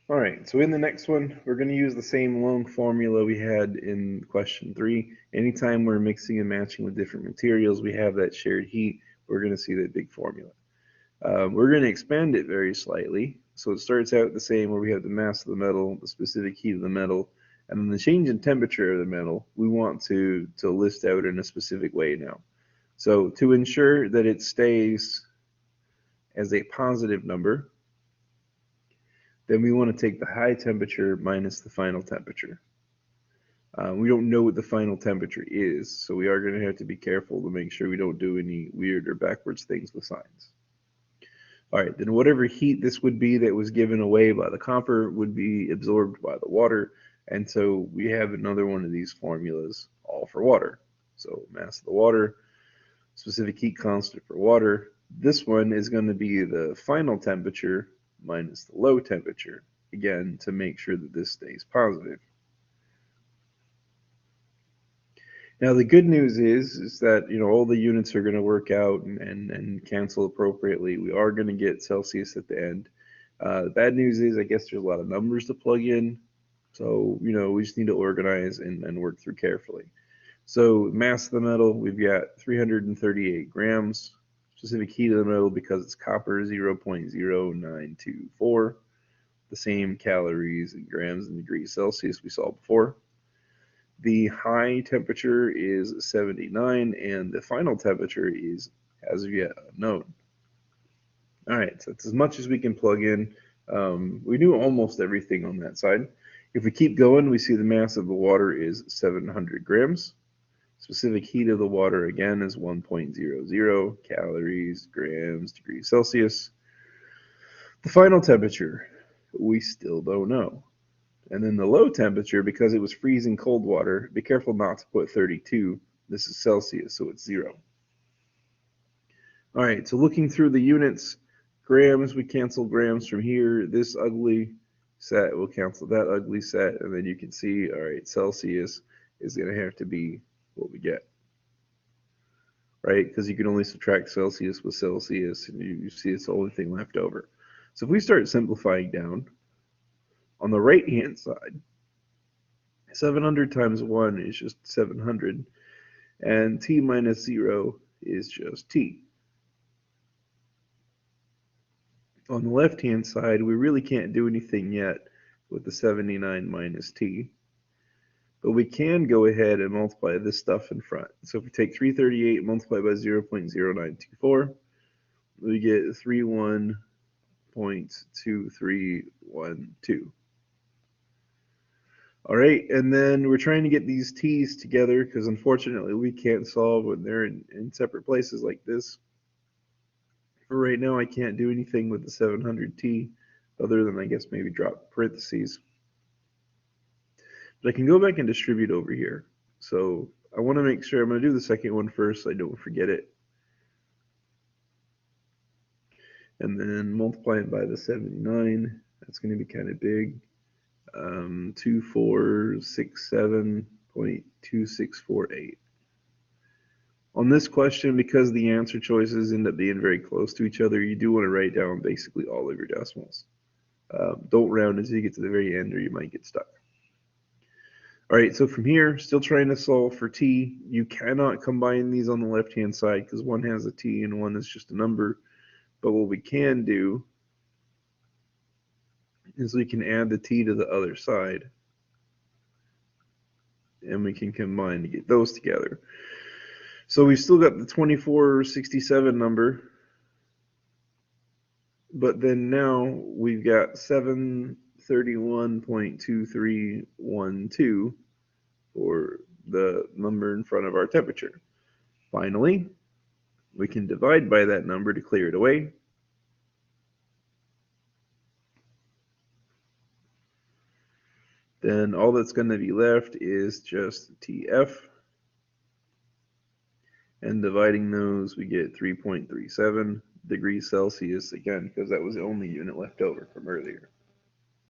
All right, so in the next one, we're going to use the same long formula we had in question 3. Anytime we're mixing and matching with different materials, we have that shared heat, we're going to see that big formula. We're going to expand it very slightly. So it starts out the same where we have the mass of the metal, the specific heat of the metal, and then the change in temperature of the metal, we want to list out in a specific way now. So to ensure that it stays as a positive number, then we want to take the high temperature minus the final temperature. We don't know what the final temperature is, so we are going to have to be careful to make sure we don't do any weird or backwards things with signs. All right, then whatever heat this would be that was given away by the copper would be absorbed by the water, and so we have another one of these formulas all for water. So mass of the water, specific heat constant for water. This one is going to be the final temperature minus the low temperature, again, to make sure that this stays positive. Now the good news is that all the units are going to work out and cancel appropriately. We are going to get Celsius at the end. The bad news is I guess there's a lot of numbers to plug in, so we just need to organize and work through carefully. So mass of the metal, we've got 338 grams. Specific heat of the metal, because it's copper, 0.0924. The same calories in grams and degrees Celsius we saw before. The high temperature is 79, and the final temperature is, as of yet, unknown. All right, so that's as much as we can plug in. We knew almost everything on that side. If we keep going, we see the mass of the water is 700 grams. Specific heat of the water, again, is 1.00 calories, grams, degrees Celsius. The final temperature, we still don't know. And then the low temperature, because it was freezing cold water, be careful not to put 32. This is Celsius, so it's 0. All right, so looking through the units, grams, we cancel grams from here. This ugly set will cancel that ugly set, and then you can see, all right, Celsius is going to have to be what we get, right? Because you can only subtract Celsius with Celsius, and you see it's the only thing left over. So if we start simplifying down, on the right-hand side, 700 times 1 is just 700, and t minus 0 is just t. On the left-hand side, we really can't do anything yet with the 79 minus t, but we can go ahead and multiply this stuff in front. So if we take 338 and multiply by 0.0924, we get 31.2312. All right, and then we're trying to get these t's together because unfortunately we can't solve when they're in separate places like this. For right now, I can't do anything with the 700t other than I guess maybe drop parentheses. But I can go back and distribute over here. So I want to make sure I'm going to do the second one first so I don't forget it. And then multiply it by the 79. That's going to be kind of big. 2467.2648. On this question, because the answer choices end up being very close to each other, you do want to write down basically all of your decimals. Don't round until you get to the very end or you might get stuck. All right, so from here, still trying to solve for t. You cannot combine these on the left-hand side because one has a t and one is just a number. But what we can do is we can add the t to the other side, and we can combine to get those together. So we've still got the 2467 number, but then now we've got 731.2312 for the number in front of our temperature. Finally, we can divide by that number to clear it away. Then all that's going to be left is just TF. And dividing those, we get 3.37 degrees Celsius, again, because that was the only unit left over from earlier.